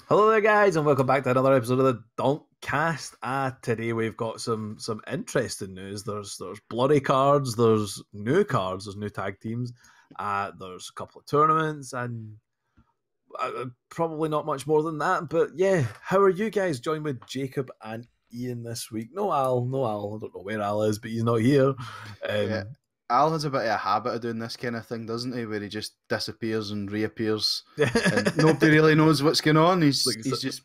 Hello there, guys, and welcome back to another episode of the Donkcast. Today we've got some interesting news. There's bloody cards, there's new tag teams, there's a couple of tournaments, and probably not much more than that. But yeah, how are you guys? Joined with Jacob and Ian this week. No Al. I don't know where Al is, but he's not here. Yeah. Al has a bit of a habit of doing this kind of thing, doesn't he? Where he just disappears and reappears, and nobody really knows what's going on. He's just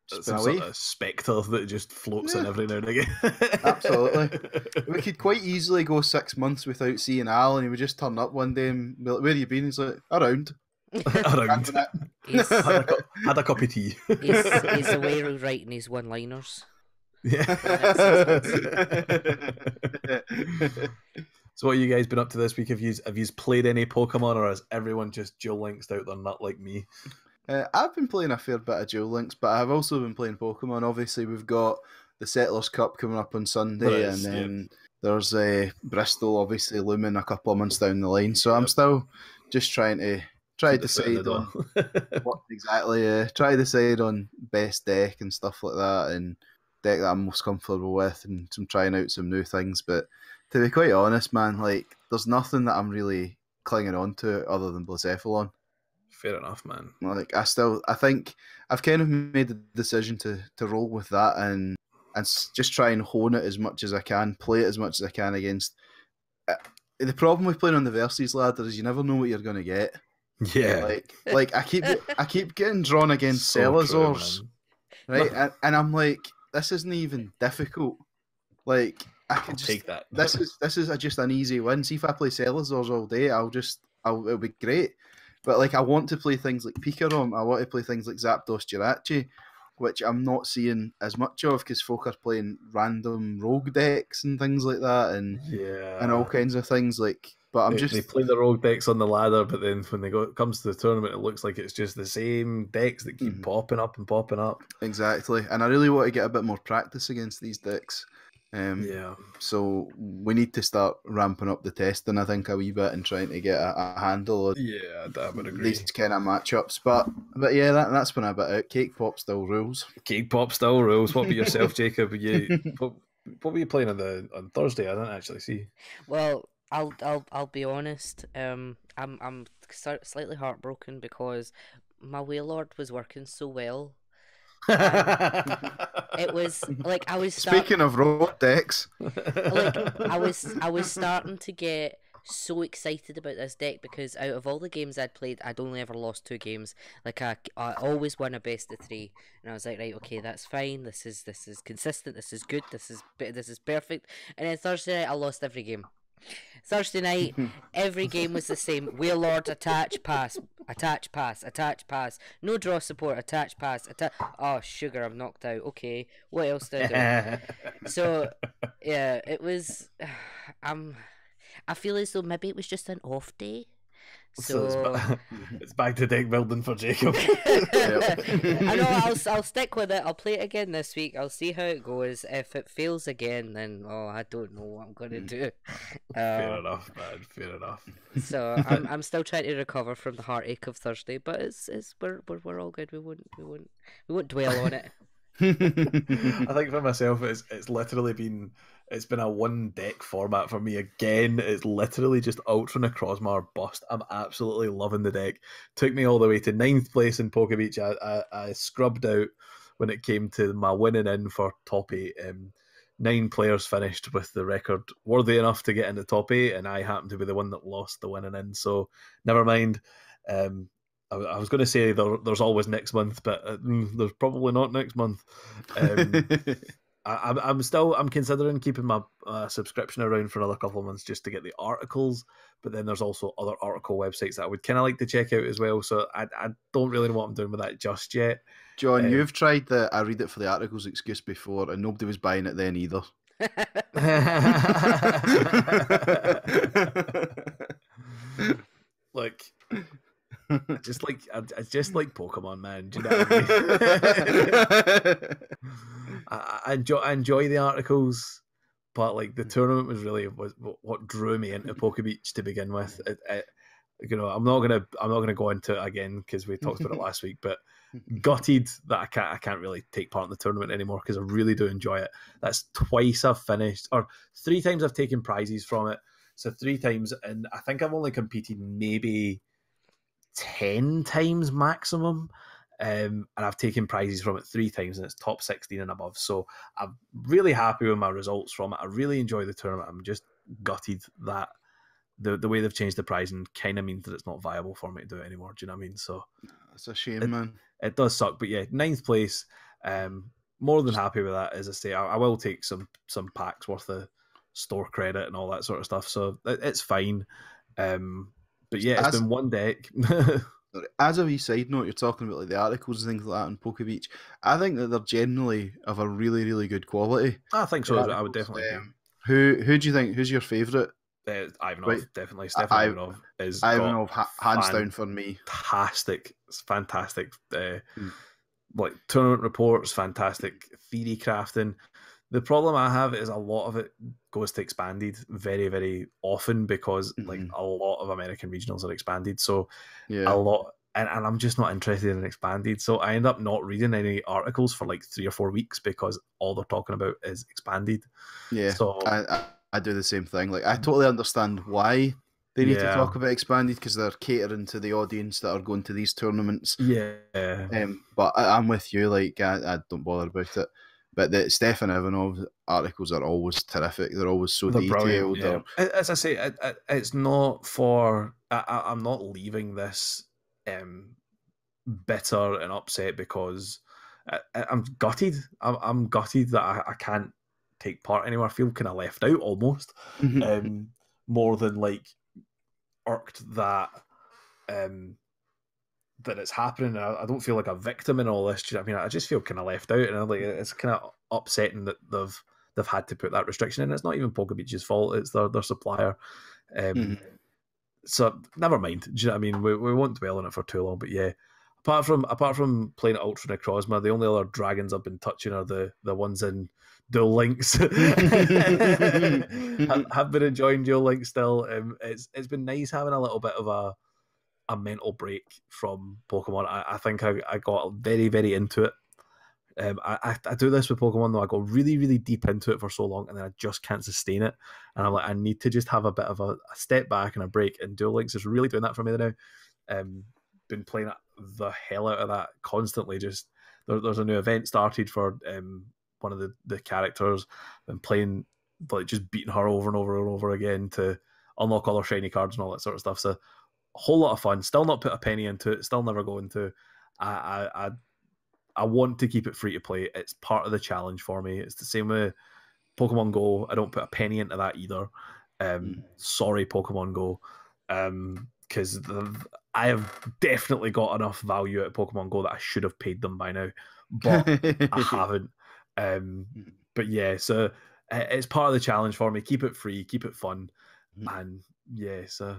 some away. Sort of spectre that just floats in every now and again. Absolutely. We could quite easily go 6 months without seeing Al, and he would just turn up one day and be like, "Where you been?" He's like, "Around." Around. Had a cup of tea. He's away writing his one-liners. Yeah. So what have you guys been up to this week? Have you played any Pokemon, or has everyone just dual links out there, not like me? I've been playing a fair bit of dual links, but I've also been playing Pokemon. Obviously, we've got the Settlers Cup coming up on Sunday, and then there's Bristol obviously looming a couple of months down the line. So I'm still just trying to decide on what exactly. Try to decide on best deck and stuff like that, and deck that I'm most comfortable with, and some trying out some new things. But to be quite honest, man, like there's nothing that I'm really clinging on to other than Blacephalon. Fair enough, man. Like I think I've kind of made the decision to roll with that and just try and hone it as much as I can, play it as much as I can against. The problem with playing on the Versus ladder is you never know what you're going to get. Yeah, like I keep getting drawn against Salazars, right? And I'm like, this isn't even difficult. Like I can just take that. This is just an easy win. See, if I play Salazars all day, it'll be great. But like I want to play things like Pikarom, I want to play things like Zapdos Jirachi, which I'm not seeing as much of because folk are playing random rogue decks and things like that, and all kinds of things like. But they play the rogue decks on the ladder, but then when it comes to the tournament, it looks like it's just the same decks that keep popping up and popping up. Exactly, and I really want to get a bit more practice against these decks. So we need to start ramping up the testing, I think, a wee bit and trying to get a handle on I would agree. These kind of matchups. But yeah, that's been a bit out. Cake Pop still rules. Cake Pop still rules. What about yourself, Jacob? What were you playing on Thursday? I didn't actually see. Well, I'll be honest. I'm slightly heartbroken because my Wailord was working so well. It was like I was speaking of road decks. Like I was starting to get so excited about this deck because out of all the games I'd played, I'd only ever lost 2 games. Like I always won a best of 3, and I was like, right, okay, that's fine. This is consistent. This is good. This is perfect. And then Thursday night, I lost every game. Thursday night, every game was the same. Wailord, attach, pass, attach, pass, attach, pass. No draw support, attach, pass, attach. Oh, sugar, I'm knocked out. Okay, what else did I do? So, yeah, it was. I feel as though maybe it was just an off day. So it's back to deck building for Jacob. I know. I'll stick with it. I'll play it again this week. I'll see how it goes. If it fails again, then I don't know what I'm gonna do. Fair enough, man. Fair enough. So I'm still trying to recover from the heartache of Thursday, but we're all good. We won't dwell on it. I think for myself, it's literally been. It's been a one deck format for me again. It's literally just Ultra Necrozma bust. I'm absolutely loving the deck. Took me all the way to 9th place in Pokebeach. I scrubbed out when it came to my winning in for top 8. 9 players finished with the record worthy enough to get into top 8, and I happened to be the one that lost the winning in. So never mind. I was going to say there's always next month, but there's probably not next month. I'm considering keeping my subscription around for another couple of months just to get the articles, but then there's also other article websites that I would kind of like to check out as well. So I don't really know what I'm doing with that just yet. John, you've tried the I read it for the articles excuse before, and nobody was buying it then either. Look. I just like Pokemon, man. Do you know what I mean? I enjoy the articles, but like the tournament was really what drew me into Pokebeach to begin with. I'm not gonna go into it again because we talked about it last week. But Gutted that I can't really take part in the tournament anymore because I really do enjoy it. That's twice I've finished, or 3 times I've taken prizes from it. So 3 times, and I think I've only competed maybe 10 times maximum. And I've taken prizes from it 3 times, and it's top 16 and above. So I'm really happy with my results from it. I really enjoy the tournament. I'm just gutted that the way they've changed the pricing kind of means that it's not viable for me to do it anymore. Do you know what I mean? So it's a shame, man. It does suck, but yeah, 9th place. More than happy with that. As I say, I will take some packs worth of store credit and all that sort of stuff. So it's fine. But yeah, it's been one deck. As a wee side note, you're talking about like the articles and things like that on PokeBeach. I think that they're generally of a really, really good quality. I think so. I would definitely. Who do you think? Who's your favourite? Ivanov, right. definitely. Stefan Ivanov is Ivanov, hands down for me. Fantastic. Like tournament reports, fantastic theory crafting. The problem I have is a lot of it goes to expanded very, very often because like a lot of American regionals are expanded. So a lot, and I'm just not interested in expanded. So I end up not reading any articles for like 3 or 4 weeks because all they're talking about is expanded. Yeah. So I do the same thing. Like I totally understand why they need to talk about expanded because they're catering to the audience that are going to these tournaments. Yeah. But I'm with you. Like I don't bother about it. But the Stefan Ivanov articles are always terrific. They're always so detailed. Yeah. As I say, it's not for. I'm not leaving this bitter and upset because I'm gutted. I'm gutted that I can't take part anymore. I feel kind of left out almost. More than like irked that that it's happening. I don't feel like a victim in all this. Do you know what I mean? I just feel kind of left out, and I'm like, it's kind of upsetting that they've had to put that restriction in. It's not even PokeBeach's fault; it's their supplier. So never mind. Do you know what I mean? We won't dwell on it for too long. But yeah, apart from playing at Ultra Necrozma, the only other dragons I've been touching are the ones in Duel Links. Have been enjoying Duel Links still. It's been nice having a little bit of a mental break from Pokemon. I think I got very, very into it. I do this with Pokemon though. I go really, really deep into it for so long, and then I just can't sustain it. And I'm like, I need to just have a bit of a step back and a break. And Duel Links is really doing that for me now. Been playing the hell out of that constantly. Just there's a new event started for one of the characters. Been playing like just beating her over and over and over again to unlock all her shiny cards and all that sort of stuff. So a whole lot of fun. Still not put a penny into it. Still never going to. I want to keep it free to play. It's part of the challenge for me. It's the same with Pokemon Go. I don't put a penny into that either. Sorry, Pokemon Go. Because I have definitely got enough value at Pokemon Go that I should have paid them by now. But I haven't. But yeah, so it's part of the challenge for me. Keep it free, keep it fun. And yeah, so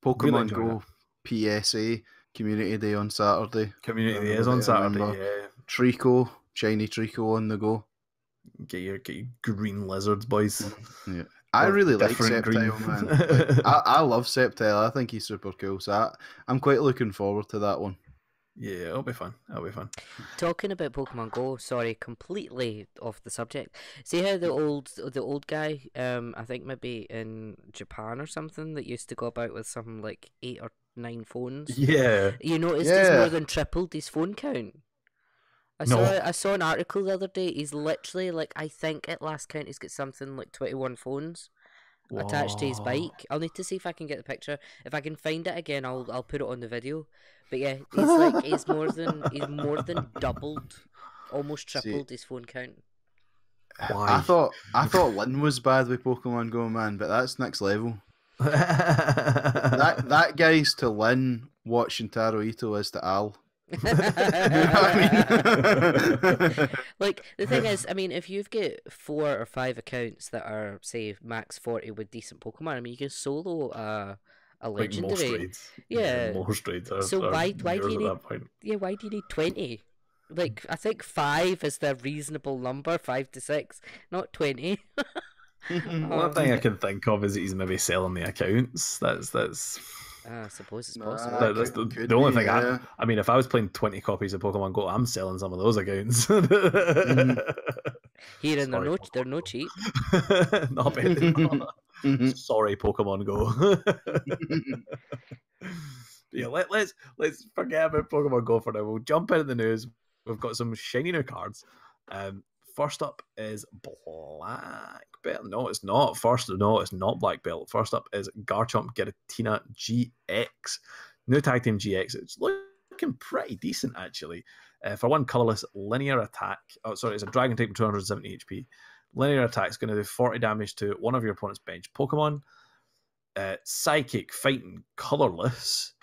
Pokemon Go PSA Community Day on Saturday. Community Day is on Saturday. Yeah, Trico, shiny Trico on the go. Get your green lizards, boys. Yeah, I really like Sceptile, man. Like, I love Sceptile. I think he's super cool. So I'm quite looking forward to that one. Yeah, it'll be fun. Talking about Pokemon Go, sorry, completely off the subject. See how the old guy, I think maybe in Japan or something, that used to go about with something like 8 or 9 phones. Yeah. You noticed he's more than tripled his phone count. I saw an article the other day. He's literally like, I think at last count he's got something like 21 phones attached to his bike. I'll need to see if I can get the picture. If I can find it again, I'll put it on the video. But yeah, he's more than doubled, almost tripled his phone count. Why? I thought Lynn was bad with Pokemon Go, man, but that's next level. that guy's to Lynn what Shintaro Ito is to Al. You know what I mean? Like, the thing is, I mean, if you've got 4 or 5 accounts that are, say, max 40 with decent Pokemon, I mean, you can solo a legendary. Yeah, most raids. So why do you need? Yeah, why do you need 20? Like, I think 5 is the reasonable number, 5 to 6, not 20. One thing I can think of is he's maybe selling the accounts. That's. I suppose it's possible. That's the only thing. I mean, if I was playing 20 copies of Pokemon Go, I'm selling some of those accounts. Here, and they're no cheap. Not bad. Sorry, Pokemon Go. Yeah, let's forget about Pokemon Go for now. We'll jump into the news. We've got some shiny new cards. First up is Black Belt. No, it's not. It's not Black Belt. First up is Garchomp Giratina GX. New Tag Team GX. It's looking pretty decent, actually. For one, colorless linear attack. Oh, sorry, it's a Dragon type with 270 HP. Linear attack is going to do 40 damage to one of your opponent's bench Pokemon. Psychic, fighting, colorless.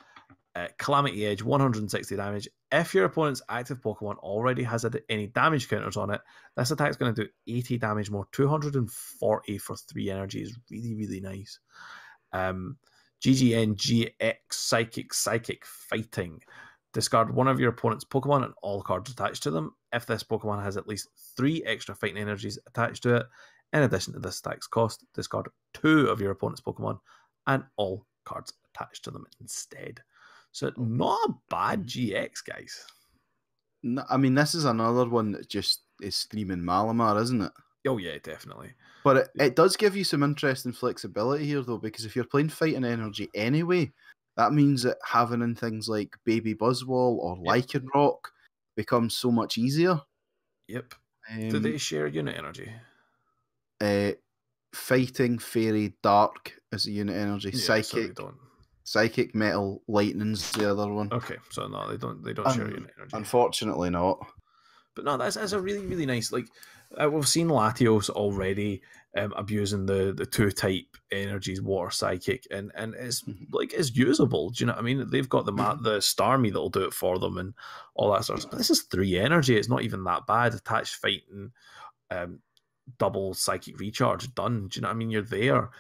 Calamity Edge, 160 damage. If your opponent's active Pokemon already has any damage counters on it, this attack is going to do 80 damage more. 240 for 3 energy is really, really nice. GGN GX Psychic Fighting. Discard one of your opponent's Pokemon and all cards attached to them. If this Pokemon has at least 3 extra fighting energies attached to it, in addition to this attack's cost, discard 2 of your opponent's Pokemon and all cards attached to them instead. So not a bad GX, guys. No, I mean, this is another one that just is screaming Malamar, isn't it? Oh, yeah, definitely. But it does give you some interesting flexibility here, though, because if you're playing Fighting Energy anyway, that means that having in things like Baby Buzzwole or Lycanroc becomes so much easier. Yep. Do they share unit energy? Fighting, Fairy, Dark is a unit energy. Yeah, Psychic. So they don't. Psychic, Metal, Lightning's the other one. Okay, so no, they don't share unit energy. Unfortunately not. But no, that's a really, really nice. Like we've seen Latios already abusing the 2 type energies, Water, Psychic, and it's like it's usable. Do you know what I mean? They've got the Starmie that'll do it for them and all that sort of stuff. But this is 3 energy. It's not even that bad. Attached Fighting, double Psychic Recharge, done. Do you know what I mean? You're there.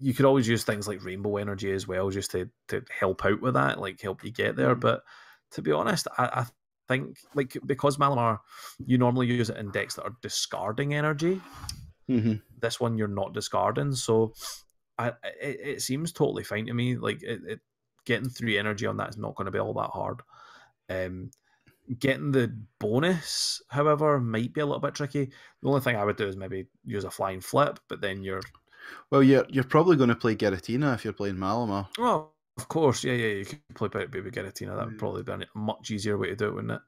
You could always use things like Rainbow Energy as well, just to help out with that, like help you get there. But to be honest, I think like because Malamar, you normally use it in decks that are discarding energy. This one you're not discarding, so it seems totally fine to me. Like it getting 3 energy on that is not going to be all that hard. Getting the bonus, however, might be a little bit tricky. The only thing I would do is maybe use a Flying Flip, but then you're probably going to play Giratina if you're playing Malamar. Oh, of course, yeah. You could play Baby Giratina. That would probably be a much easier way to do it, wouldn't it?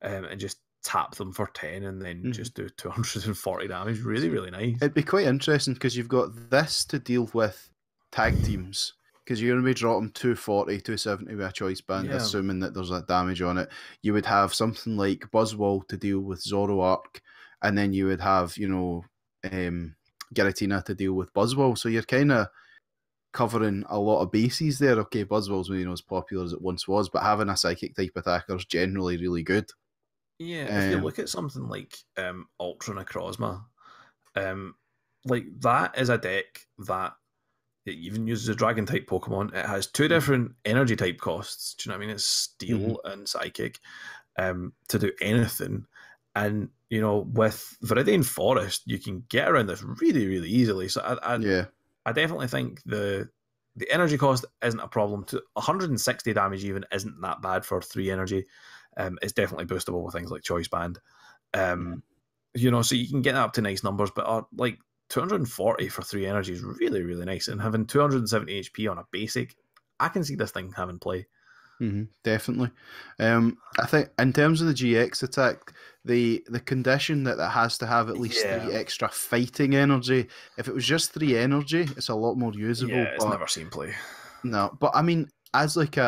And just tap them for 10 and then just do 240 damage. Really, really nice. It'd be quite interesting because you've got this to deal with tag teams. Because you're going to be dropping 240, 270 with a choice band, assuming that there's a damage on it. You would have something like Buzzwole to deal with Zoroark, and then you would have, Giratina to deal with Buzzwole. So you're kind of covering a lot of bases there. Okay, Buzzwole's maybe not as popular as it once was, but having a Psychic type attacker is generally really good. Yeah, if you look at something like Ultra Necrozma, like that is a deck that it even uses a Dragon type Pokemon. It has 2 different energy type costs. Do you know what I mean? It's Steel and Psychic to do anything. And, with Viridian Forest, you can get around this really, really easily. So I definitely think the energy cost isn't a problem. To 160 damage even isn't that bad for 3 energy. It's definitely boostable with things like Choice Band. So you can get up to nice numbers, but like 240 for 3 energy is really, really nice. And having 270 HP on a basic, I can see this thing having play. Definitely. I think in terms of the GX attack, the condition that it has to have at least 3 extra fighting energy. If it was just 3 energy, it's a lot more usable. Yeah, it's never seen play. No, but I mean, as like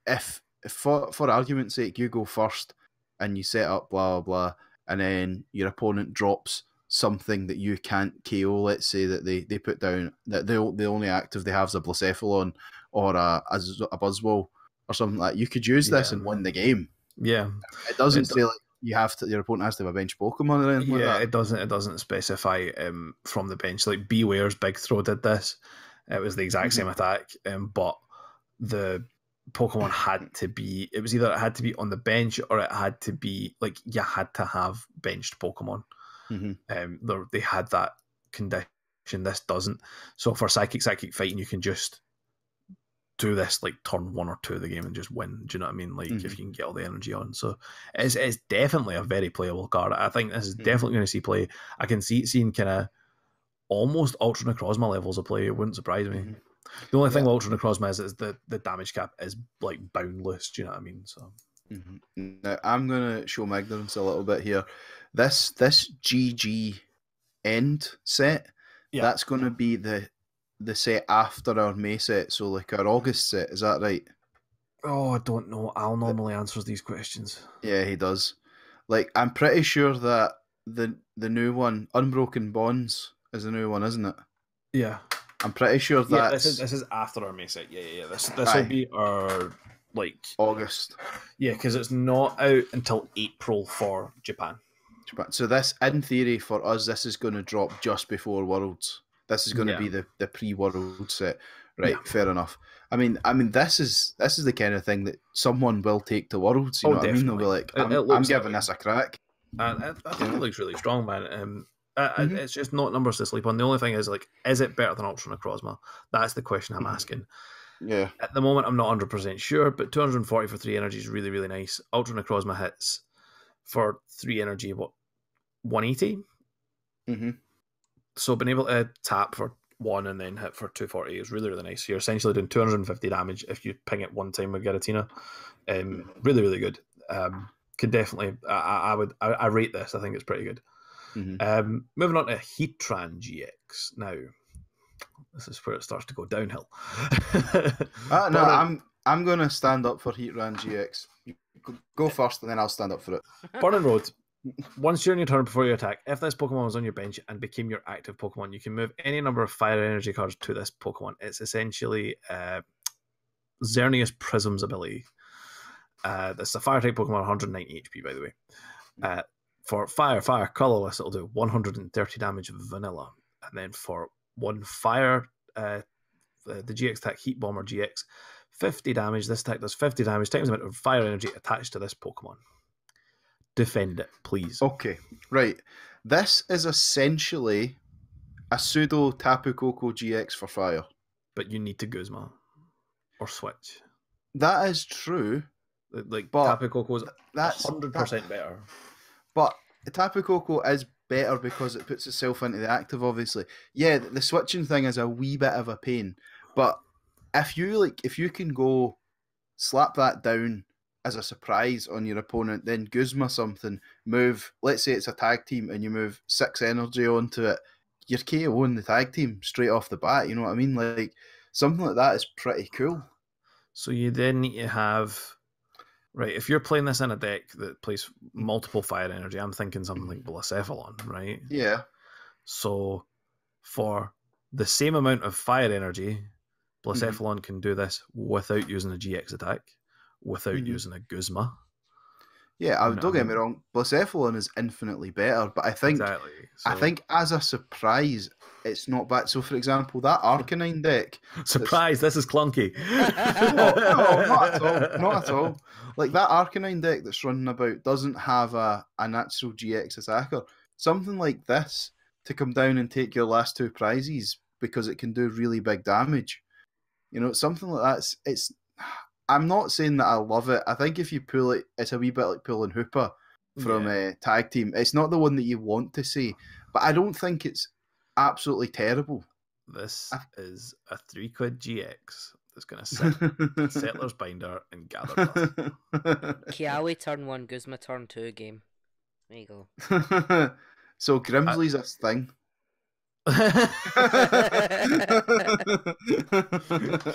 if for argument's sake, you go first and you set up blah, blah, blah, and then your opponent drops something that you can't KO, let's say that they put down that the only active they have is a Blacephalon or a Buzzwole or something like that. You could use this and win the game. Yeah. It doesn't say like your opponent has to have a bench Pokemon or anything like that. It doesn't specify from the bench. Like Beware's Big Throw did this. It was the exact same attack, but the Pokemon had to be, it was either it had to be on the bench or it had to be like you had to have benched Pokemon. They had that condition. This doesn't. So for Psychic Fighting, you can just do this like turn 1 or 2 of the game and just win. Do you know what I mean? Like if you can get all the energy on. So it's definitely a very playable card. I think this is definitely going to see play. I can see it seeing kind of almost Ultra Necrozma levels of play. It wouldn't surprise me. The only thing with Ultra Necrozma is the damage cap is like boundless. Do you know what I mean? So now I'm gonna show my ignorance a little bit here. This GG end set, that's gonna be the set after our May set, so like our August set. Is that right? Oh, I don't know. Al normally answers these questions. Yeah, he does. Like I'm pretty sure that the new one, Unbroken Bonds, is the new one, isn't it? Yeah. I'm pretty sure that this is after our May set. Yeah. This will be our like August. Yeah, because it's not out until April for Japan. So this, in theory, for us, this is going to drop just before Worlds. This is going to be the pre-World set, right? Fair enough. I mean, this is the kind of thing that someone will take to Worlds. You know what I mean? They'll be like, I'm giving this a crack. I think it looks really strong, man. It's just not numbers to sleep on. The only thing is, like, is it better than Ultra Necrozma? That's the question I'm asking. Yeah. At the moment, I'm not 100% sure, but 240 for 3 energy is really, really nice. Ultra Necrozma hits for 3 energy, 180? So being able to tap for 1 and then hit for 240 is really, really nice. You're essentially doing 250 damage if you ping it one time with Giratina. Really, really good. Can definitely, I rate this. I think it's pretty good. Moving on to Heatran GX. Now, this is where it starts to go downhill. No, I'm going to stand up for Heatran GX. Go first, and then I'll stand up for it. Burning Road. Once during your turn before you attack, if this Pokemon was on your bench and became your active Pokemon, you can move any number of fire energy cards to this Pokemon. It's essentially Xerneas Prism's ability. This is a fire type Pokemon, 190 HP, by the way. For fire, colorless, it'll do 130 damage vanilla. And then for 1 fire, the GX attack Heat Bomber GX, 50 damage. This attack does 50 damage times the amount of fire energy attached to this Pokemon. Defend it, please. Okay, right. This is essentially a pseudo Tapu Koko GX for fire. But you need to Guzma or switch. That is true. Like, Tapu Koko is 100% better. But Tapu Koko is better because it puts itself into the active, obviously. Yeah, the switching thing is a wee bit of a pain. But if you can go slap that down as a surprise on your opponent, then Guzma something, move, let's say it's a tag team and you move 6 energy onto it, you're KOing the tag team straight off the bat, you know what I mean? Like, something like that is pretty cool. So you then need to have, right, if you're playing this in a deck that plays multiple fire energy, I'm thinking something like Blacephalon, right? Yeah. So for the same amount of fire energy, Blacephalon can do this without using a GX attack, without using a Guzma. Yeah, don't get me wrong, Blacephalon is infinitely better, but I think I think as a surprise, it's not bad. So, for example, that Arcanine deck... Surprise, this is clunky. no, not at all. Like, that Arcanine deck that's running about doesn't have a natural GX attacker. Something like this to come down and take your last 2 prizes because it can do really big damage. You know, something like that. I'm not saying that I love it. I think if you pull it, it's a wee bit like pulling Hoopa from a tag team. It's not the one that you want to see, but I don't think it's absolutely terrible. This is a £3 GX that's going to sit Settler's Binder and gather dust. Kiawe turn 1, Guzma turn 2 game. There you go. So Grimsley's a thing.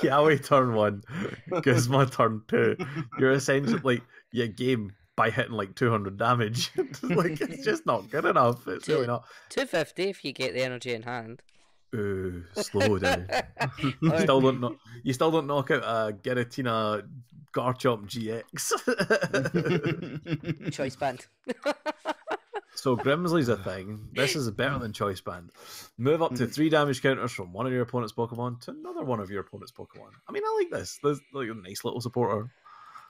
Kiawe turn 1, Guzma turn 2. You're essentially your game by hitting like 200 damage. Like, it's just not good enough. It's really not. 250 if you get the energy in hand. Ooh, slow down. You still don't knock out a Giratina Garchomp GX. Choice band. So Grimsley's a thing. This is better than Choice Band. Move up to 3 damage counters from one of your opponent's Pokemon to another one of your opponent's Pokemon. I mean, I like this. This is like a nice little supporter.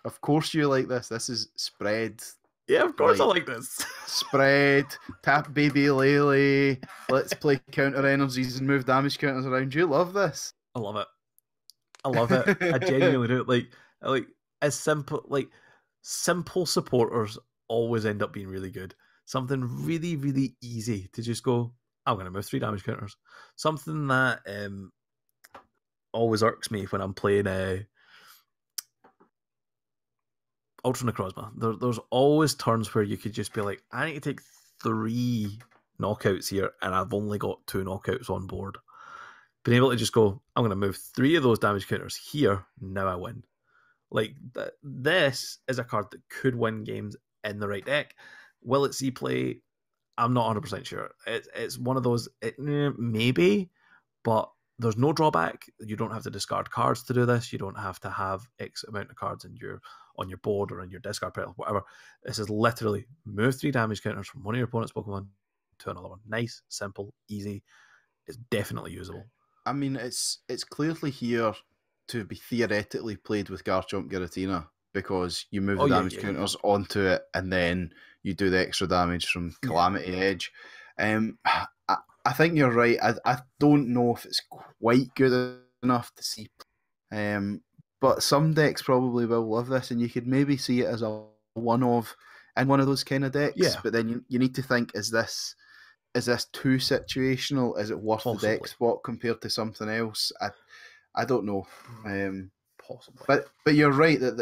Of course you like this. This is spread. Yeah, of course I like this. Spread, tap baby Lele. Let's play counter energies and move damage counters around. You love this. I love it. I love it. I genuinely do. Like as simple supporters always end up being really good. Something really, really easy to just go, I'm going to move 3 damage counters. Something that always irks me when I'm playing Ultra Necrozma. There's always turns where you could just be like, I need to take 3 knockouts here, and I've only got 2 knockouts on board. Being able to just go, I'm going to move 3 of those damage counters here, now I win. Like, this is a card that could win games in the right deck. Will it see play? I'm not 100% sure. It's one of those, maybe, but there's no drawback. You don't have to discard cards to do this. You don't have to have X amount of cards on your board or in your discard pile, whatever. This is literally move 3 damage counters from one of your opponent's Pokemon to another one. Nice, simple, easy. It's definitely usable. I mean, it's clearly here to be theoretically played with Garchomp Giratina, because you move the damage counters onto it and then you do the extra damage from Calamity Edge. I think you're right. I don't know if it's quite good enough to see. But some decks probably will love this, and you could maybe see it as a one-of in one of those kind of decks. Yeah. But then you need to think, is this too situational? Is it worth the deck spot compared to something else? I don't know. Possibly. But you're right that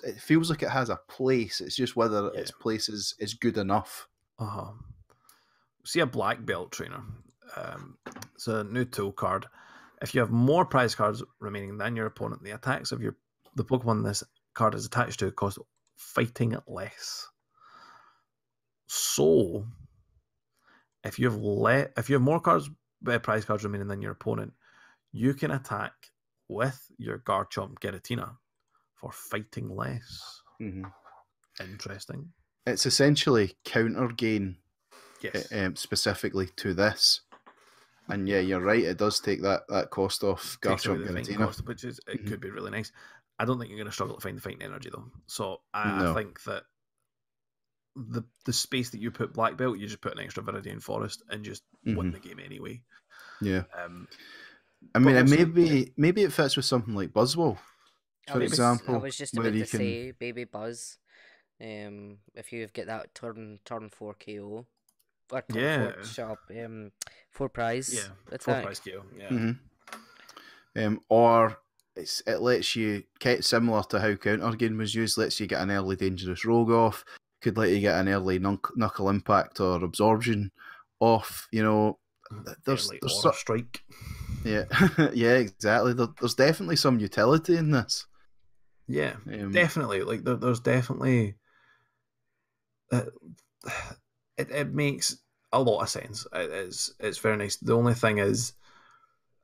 it feels like it has a place. It's just whether its place is good enough. See a black belt trainer. It's a new tool card. If you have more prize cards remaining than your opponent, the attacks of the Pokemon this card is attached to cost fighting less. So, if you have more prize cards remaining than your opponent, you can attack with your Garchomp Giratina for fighting less. Mm-hmm. Interesting. It's essentially counter gain, yes, specifically to this. And yeah, you're right. It does take that cost off Garchomp Giratina, which is could be really nice. I don't think you're going to struggle to find the fighting energy though. So I think that the space that you put black belt, you just put an extra Viridian Forest and just win the game anyway. Yeah. I mean, also, maybe it fits with something like Buzzwole, for example. I was just about to say Baby Buzz. If you get that turn 4 KO. Or turn 4 shop, 4 prize. Yeah, 4 prize KO. Yeah. Mm-hmm. Or it lets you, similar to how counter gain was used, lets you get an early dangerous rogue off. Could let you get an early knuckle impact or absorption off. You know, there's Aura Strike. Yeah, yeah, exactly. There's definitely some utility in this. Yeah, definitely. Like there's definitely. It makes a lot of sense. It's very nice. The only thing is,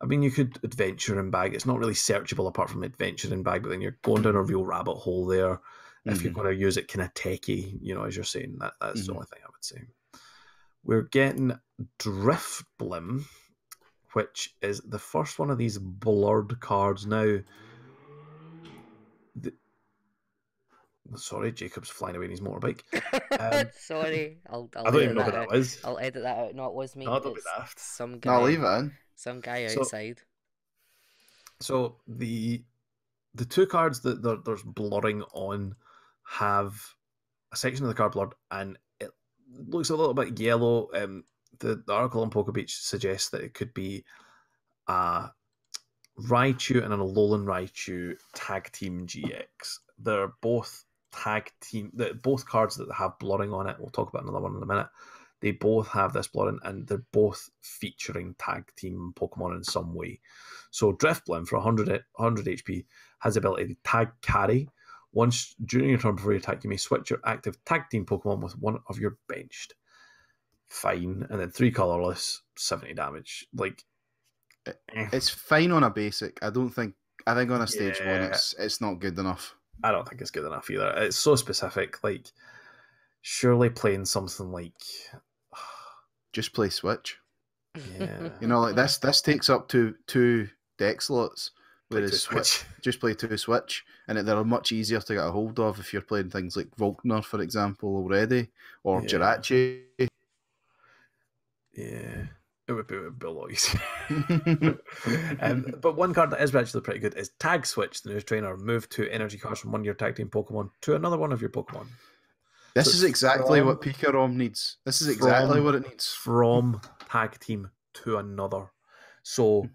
I mean, you could adventure in bag. It's not really searchable apart from adventure in bag, but then you're going down a real rabbit hole there. If you're going to use it kind of techie, as you're saying, that's the only thing I would say. We're getting Driftblim, which is the first one of these blurred cards. Now, sorry, Jacob's flying away in his motorbike. Sorry, I don't even know who that was. I'll edit that out. No, it was me. No, don't be daft. Some guy. No, leave it in. Some guy outside. So the 2 cards that there's blurring on have a section of the card blurred, and it looks a little bit yellow. The article on PokeBeach suggests that it could be a Raichu and a Alolan Raichu tag team GX. They're both both cards that have blurring on it. We'll talk about another one in a minute. They both have this blurring, and they're both featuring tag team Pokemon in some way. So Driftblim for 100 HP has the ability to tag carry. Once during your turn before you attack, you may switch your active tag team Pokemon with one of your benched. Fine. And then 3 colorless, 70 damage. Like, it's fine on a basic. I think on a stage 1 it's not good enough. I don't think it's good enough either. It's so specific. Like, surely playing something like just play Switch. Yeah. Like this takes up to 2 deck slots. Whereas Switch, just play 2 Switch, and they're much easier to get a hold of if you're playing things like Volkner, for example, already, or Jirachi. Yeah. It would be Belois. But one card that is actually pretty good is Tag Switch, the newest trainer. Move 2 energy cards from one of your tag team Pokemon to another one of your Pokemon. This is exactly what Pikarom needs. This is exactly what it needs. From tag team to another. So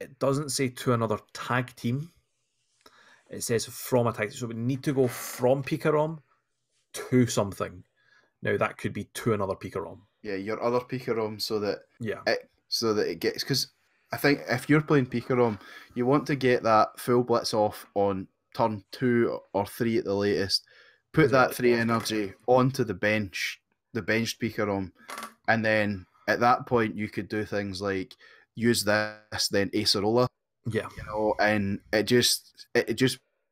it doesn't say to another tag team. It says from a tag team. So we need to go from Pikarom to something. Now that could be to another Pikarom. Yeah, your other Pikarom, so that it gets, because I think if you're playing Pikarom, you want to get that full blitz off on turn 2 or 3 at the latest. Put that 3 energy onto the benched Pikarom, and then at that point you could do things like use this, then Acerola. Yeah, and it just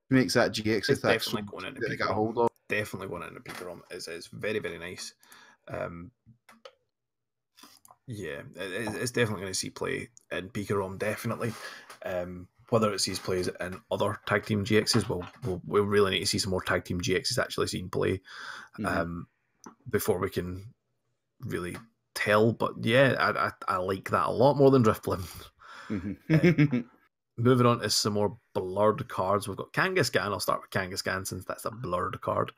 makes that GX attack definitely going into Pikarom. Get a hold of. Definitely going into Pikarom is very, very nice. Yeah, it's definitely going to see play in Pikarom, definitely. Whether it sees plays in other tag team GXs, we'll really need to see some more tag team GXs actually seen play before we can really tell. But yeah, I like that a lot more than Drifblim. Moving on to some more blurred cards. We've got Kangaskhan. I'll start with Kangaskhan since that's a blurred card.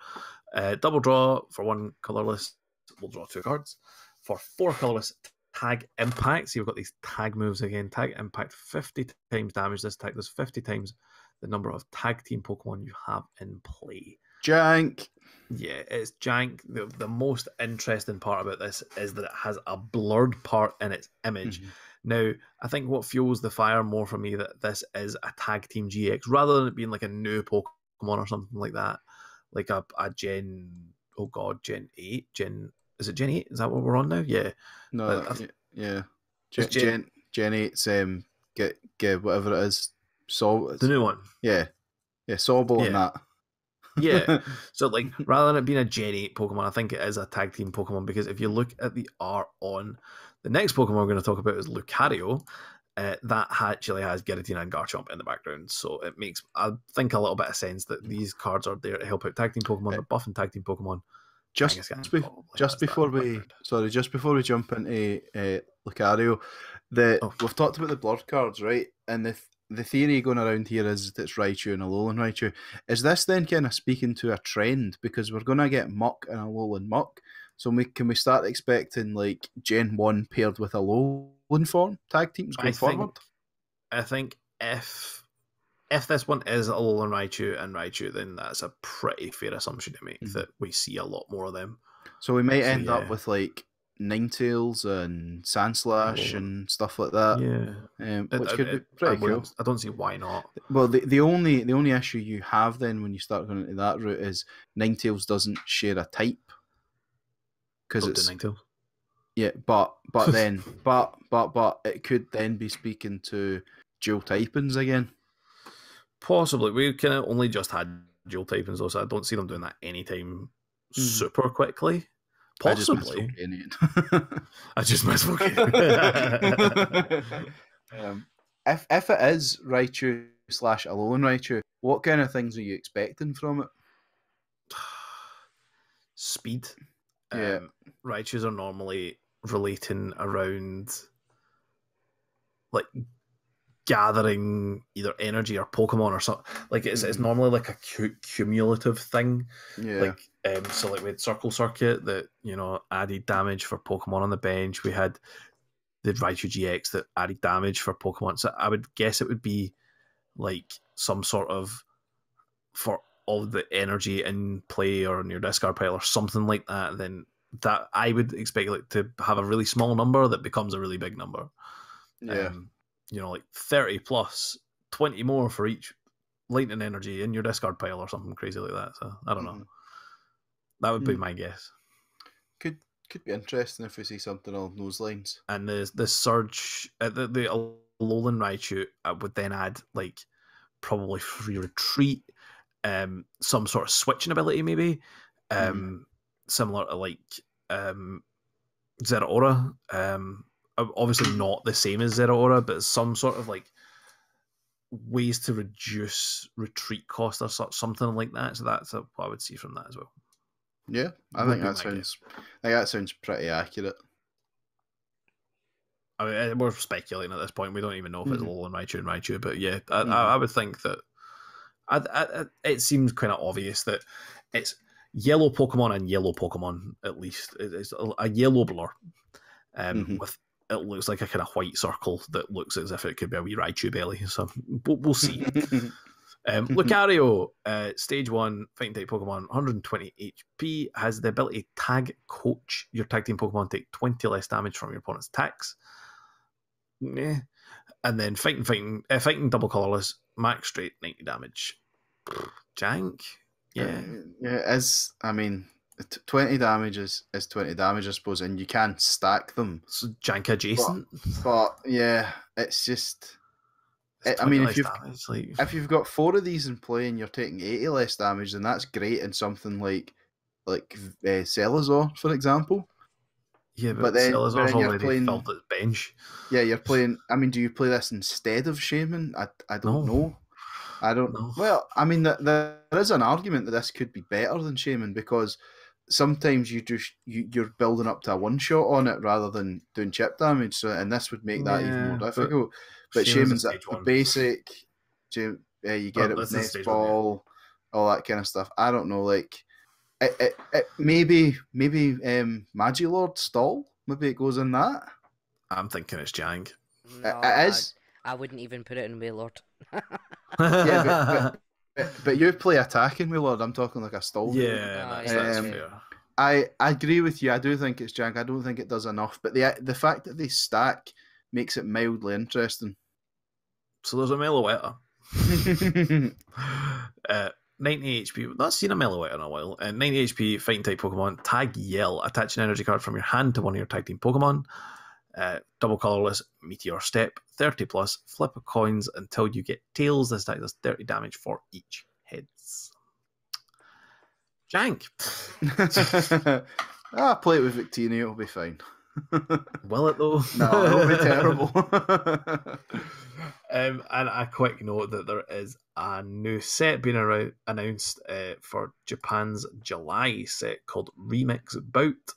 Double draw for 1 colourless. We'll draw 2 cards. For 4 colourless, Tag Impact. So you've got these tag moves again. Tag Impact, 50 times damage. This tag does 50 times the number of tag team Pokemon you have in play. Jank. Yeah, it's jank. The most interesting part about this is that it has a blurred part in its image. Now, I think what fuels the fire more for me that this is a tag team GX rather than it being like a new Pokemon or something like that. Like a Gen 8? Is it Gen 8? Is that what we're on now? Yeah. No, yeah. Gen 8's get whatever it is. So the new one. Yeah. Yeah, Sobble and that. Yeah. So like rather than it being a Gen 8 Pokemon, I think it is a tag team Pokemon because if you look at the art on the next Pokemon we're going to talk about is Lucario. That actually has Giratina and Garchomp in the background, so it makes, I think, a little bit of sense that these cards are there to help out tag team Pokemon, they're buffing tag team Pokemon. Just before we jump into Lucario, we've talked about the blurred cards, right? And the theory going around here is that it's Raichu and Alolan Raichu. Is this then kind of speaking to a trend? Because we're going to get Muck and Alolan Muck. So can we start expecting like Gen 1 paired with Alolan form tag teams going forward? I think if this one is Alolan Raichu and Raichu, then that's a pretty fair assumption to make that we see a lot more of them. So we might end up with like Ninetales and Sandslash and stuff like that. Yeah, which could be pretty cool. I don't see why not. Well, the only issue you have then when you start going into that route is Ninetales doesn't share a type. Because it's Ninetales. Yeah, but then but it could then be speaking to dual typings again. Possibly. We kind of only just had dual typings though, so I don't see them doing that anytime super quickly. Possibly. I just miss Volcanion. If it is Raichu / Alolan Raichu, what kind of things are you expecting from it? Speed. Yeah. Raichus are normally relating around like gathering either energy or Pokemon or something. Like it's normally like a cumulative thing. Yeah. Like so like we had Circle Circuit that, you know, added damage for Pokemon on the bench. We had the Raichu GX that added damage for Pokemon. So I would guess it would be like some sort of for all the energy in play or in your discard pile or something like that, then that I would expect like to have a really small number that becomes a really big number. Yeah. You know, like 30 plus 20 more for each lightning energy in your discard pile or something crazy like that. So I don't know. That would be my guess. Could be interesting if we see something along those lines. And the surge, the Alolan Raichu would then add like probably free retreat, some sort of switching ability maybe, similar to like Zeraora. Obviously not the same as Zeraora, but some sort of like ways to reduce retreat cost or something like that. So that's what I would see from that as well. Yeah, I think that sounds pretty accurate. I mean, we're speculating at this point. We don't even know if it's Alolan Raichu and Raichu, but yeah, I would think that it seems kind of obvious that it's yellow Pokemon and yellow Pokemon, at least. It's a yellow blur with, it looks like a kind of white circle that looks as if it could be a wee Raichu belly. So we'll see. Lucario, stage 1, fighting type Pokemon, 120 HP, has the ability to tag coach your tag team Pokemon, take 20 less damage from your opponent's attacks. Yeah. And then fighting double colorless, max straight 90 damage. Jank. Yeah. I mean, 20 damage is 20 damage, I suppose, and you can stack them. So jank adjacent. But yeah, it's just. I mean, if you've got 4 of these in play and you're taking 80 less damage, then that's great in something like Salazar, for example. Yeah, but then Salazar's already filled its bench. Yeah, you're playing. I mean, do you play this instead of Shaman? I don't know. I don't know. Well, I mean, there is an argument that this could be better than Shaman because sometimes you're building up to a one shot on it rather than doing chip damage. So, and this would make that even more difficult. But Shaman's a basic. You get it with Nest Ball, all that kind of stuff. I don't know, like maybe Magilord Stall. Maybe it goes in that. I'm thinking it's Jank. No, it is. I wouldn't even put it in Wailord. Yeah, but you play attacking Wailord. I'm talking like a Stall. Yeah, that's fair. I agree with you. I do think it's Jank. I don't think it does enough. But the fact that they stack makes it mildly interesting. So there's a Meloetta. 90 HP. Not seen a Meloetta in a while. 90 HP fighting type Pokemon. Tag Yell. Attach an energy card from your hand to one of your tag team Pokemon. Double colorless Meteor Step. 30 plus. Flip of coins until you get tails. This attack does 30 damage for each heads. Jank. Play it with Victini. It'll be fine. Will it though? No, it'll be terrible. And a quick note that there is a new set being announced for Japan's July set called Remix Bout.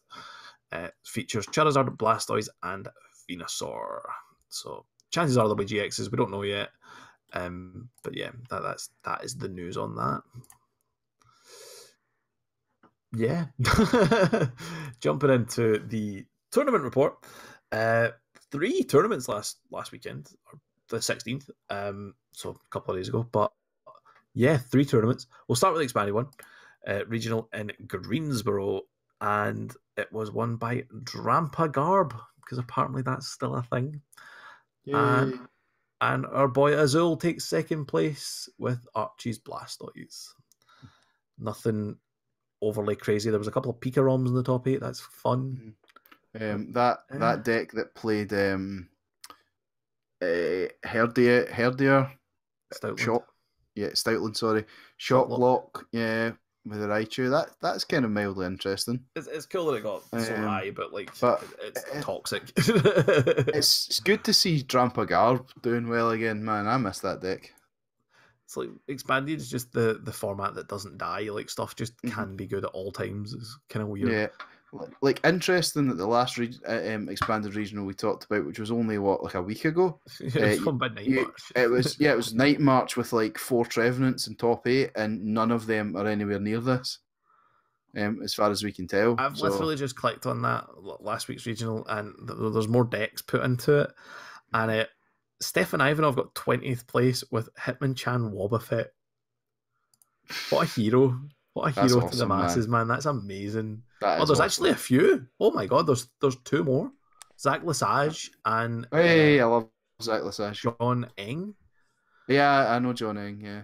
Features Charizard, Blastoise, and Venusaur. So chances are there'll be GXs. We don't know yet. But yeah, that is the news on that. Yeah. Jumping into the tournament report. 3 tournaments last weekend, or the 16th. So a couple of days ago. But yeah, 3 tournaments. We'll start with the expanded one. Regional in Greensboro. And it was won by Drampa Garb, because apparently that's still a thing. And our boy Azul takes second place with Archie's Blastoise. Nothing overly crazy. There was a couple of Pika ROMs in the top 8. That's fun. That deck that played Herdier Stoutland, sorry. Shock Lock, yeah, with the Raichu. That's kind of mildly interesting. It's cool that it got so high, but it's toxic. It's good to see Drampa Garb doing well again, man. I miss that deck. It's like expanded is just the format that doesn't die. Like stuff just can be good at all times. It's kind of weird. Yeah, like interesting that the last expanded regional we talked about, which was only like a week ago. It was by Night March. It was Night March with like 4 Trevenants in top 8, and none of them are anywhere near this. As far as we can tell. I've literally just clicked on that last week's regional, and there's more decks put into it, and Stefan Ivanov got 20th place with Hitmonchan Wobbuffet. What a hero. What a hero awesome, to the masses, man. That's amazing. There's awesome. Actually a few. Oh my god, there's 2 more. Zach Lesage and... Hey, I love Zach Lesage. John Eng. Yeah, I know John Eng, yeah.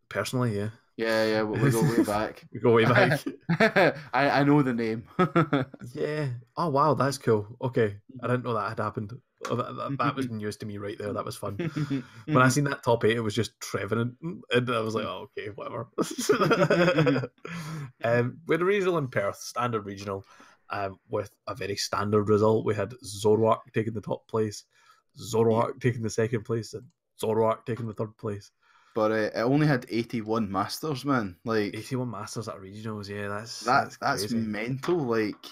Personally, yeah. Yeah, we go way back. We go way back. I know the name. Yeah. Oh, wow, that's cool. Okay, I didn't know that had happened. That was news to me right there. That was fun. When I seen that top 8, it was just Trevenant, and I was like, oh, okay, whatever. We had a regional in Perth, standard regional, with a very standard result. We had Zoroark taking the top place, Zoroark taking the second place, and Zoroark taking the third place. But it only had 81 masters, man. Like 81 masters at regionals, yeah, that's mental. Like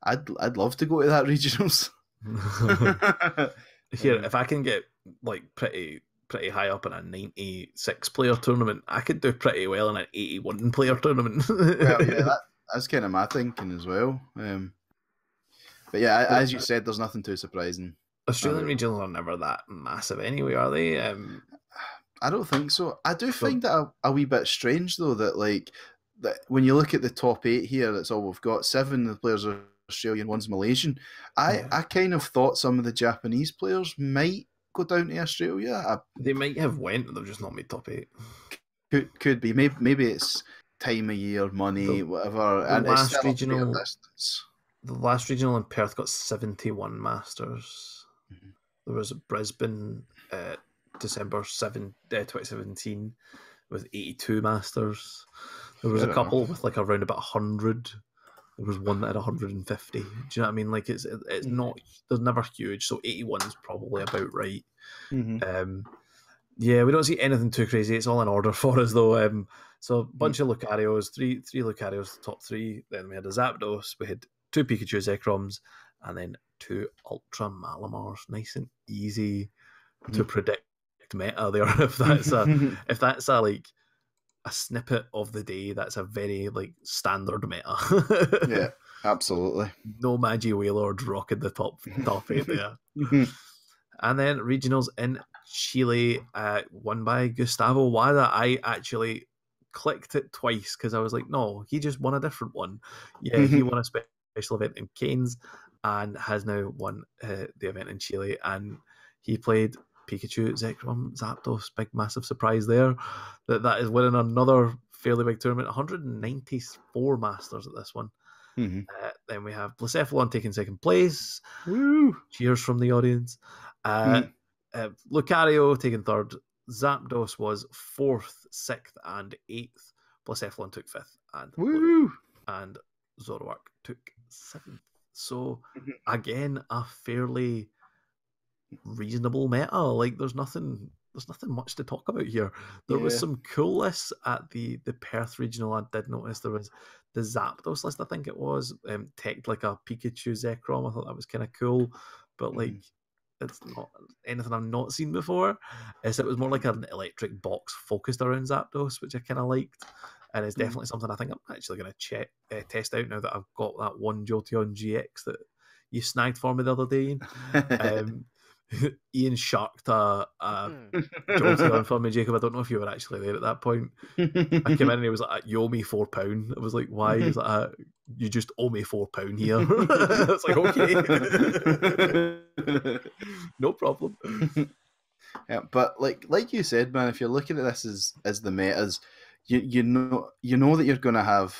I'd love to go to that regionals. Here, if I can get like pretty high up in a 96 player tournament, I could do pretty well in an 81 player tournament. Well, yeah, that's kind of my thinking as well. But yeah, as you said, there's nothing too surprising. Australian regionals are never that massive anyway, are they? I don't think so. I do find that a wee bit strange though, that like that when you look at the top 8 here, that's all we've got. 7 of the players are Australian, 1's Malaysian. I kind of thought some of the Japanese players might go down to Australia. They might have went, they've just not made top 8. Could be. Maybe it's time of year, money, whatever. And last it's regional distance. The last regional in Perth got 71 masters. Mm-hmm. There was Brisbane, December 2017, with 82 masters. There was a couple with like around about 100. There was one that had 150. Do you know what I mean? Like it's not. They're never huge. So 81 is probably about right. Mm-hmm. Yeah, we don't see anything too crazy. It's all in order for us though. So a bunch of Lucarios, three Lucarios, top 3. Then we had a Zapdos. We had 2 Pikachu Zekroms, and then 2 Ultra Malamars. Nice and easy to predict meta there. If that's a like a snippet of the day, that's a very like standard meta. Yeah, absolutely. No Magi Wailord rocking the top 8 there. And then regionals in Chile, won by Gustavo Wada. I actually clicked it twice because I was like, no, he just won a different one. Yeah, he won a special event in Cairns and has now won the event in Chile. And he played Pikachu, Zekrom, Zapdos. Big, massive surprise there. That is winning another fairly big tournament. 194 masters at this one. Then we have Blacephalon taking second place. Woo! Cheers from the audience. Lucario taking third. Zapdos was 4th, 6th, and 8th. Blacephalon took 5th, and Zoroark took 7th. So again, a fairly reasonable meta. Like there's nothing much to talk about here. There was some cool lists at the Perth regional. I did notice there was the Zapdos list, I think it was, teched like a Pikachu Zekrom. I thought that was kind of cool, but like it's not anything I've not seen before. It was more like an electric box focused around Zapdos, which I kind of liked, and it's definitely something I think I'm actually going to test out now that I've got that one Jolteon GX that you snagged for me the other day. Ian sharked a Jolteon for me, Jacob. I don't know if you were actually there at that point. I came in and he was like, "You owe me £4." I was like, "Why?" He was like, "You just owe me £4 here." I was like, "Okay, no problem." Yeah, but like you said, man, if you're looking at this as the metas, you know that you're going to have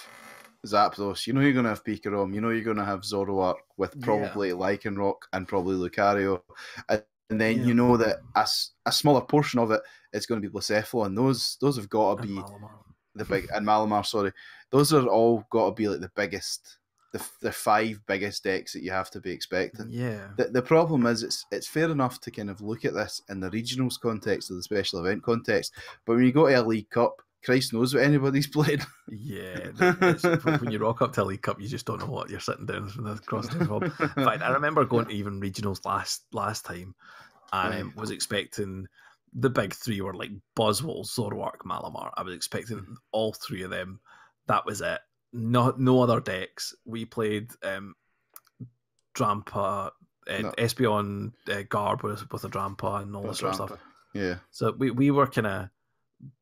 Zapdos, you know you're going to have Pikarom, you know you're going to have Zoroark with probably Lycanroc and probably Lucario, and then you know that a smaller portion of it is going to be Blacephalon. Those have got to be Malamar. And Malamar, sorry. Those are all got to be like the biggest, the 5 biggest decks that you have to be expecting. Yeah. The problem is it's fair enough to kind of look at this in the regionals context or the special event context, but when you go to a League Cup, Christ knows what anybody's played. Yeah, when you rock up to a League Cup, you just don't know what you're sitting down across the table. In fact, I remember going to even regionals last time, and was expecting the big 3 were like Buzzwole, Zoroark, Malamar. I was expecting all 3 of them. That was it. No other decks. We played Drampa, Espeon Garb with a Drampa and all this sort of stuff. Yeah. So we were kind of.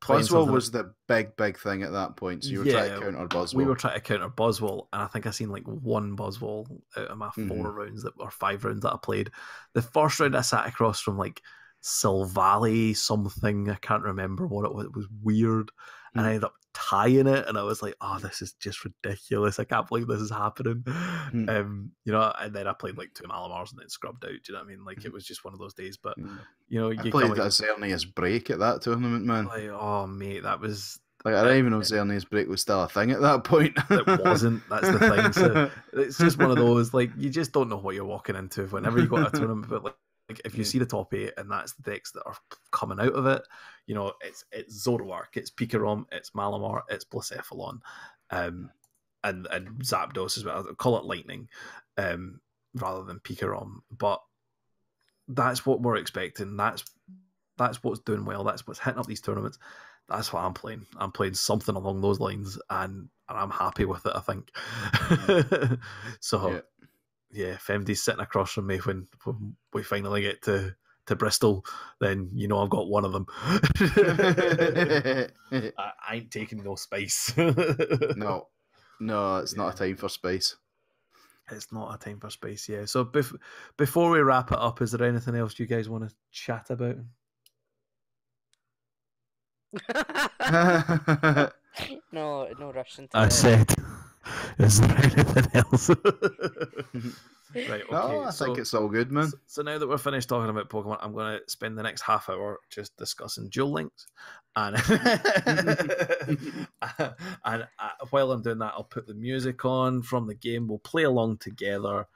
Buzzwole was the big thing at that point, so you were trying to counter Buzzwole. We were trying to counter Buzzwole, and I think I seen like 1 Buzzwole out of my 4 rounds or 5 rounds that I played. The first round I sat across from like Silvally something, I can't remember what it was. It was weird, and I ended up tying it, and I was like, "Oh, this is just ridiculous! I can't believe this is happening." You know, and then I played like 2 Malamars and then scrubbed out. Do you know what I mean? Like it was just one of those days. But you know, I played a Xerneas break at that tournament, man. Like, oh mate, that was. Like, I don't even know Xerneas break was still a thing at that point. It wasn't. That's the thing. So it's just one of those, like, you just don't know what you're walking into whenever you go to a tournament. But like if you see the top 8 and that's the decks that are coming out of it, you know, it's Zoroark, it's Pikarom, it's Malamar, it's Blacephalon, and Zapdos as well. I'll call it Lightning. rather than Pikarom. But that's what we're expecting. That's what's doing well. That's what's hitting up these tournaments. That's what I'm playing. I'm playing something along those lines, and I'm happy with it, I think. So, yeah, if MD's sitting across from me when we finally get to Bristol, then you know I've got one of them. I ain't taking no space. No, it's not a time for space. It's not a time for space, yeah. So before we wrap it up, is there anything else you guys want to chat about? No rushing to I said, is there anything else? Right, okay. No, I think it's all good, man. So now that we're finished talking about Pokemon, I'm going to spend the next half hour just discussing Duel Links. And, and while I'm doing that, I'll put the music on from the game. We'll play along together.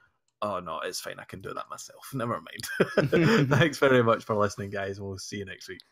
Oh, no, it's fine. I can do that myself. Never mind. Thanks very much for listening, guys. We'll see you next week.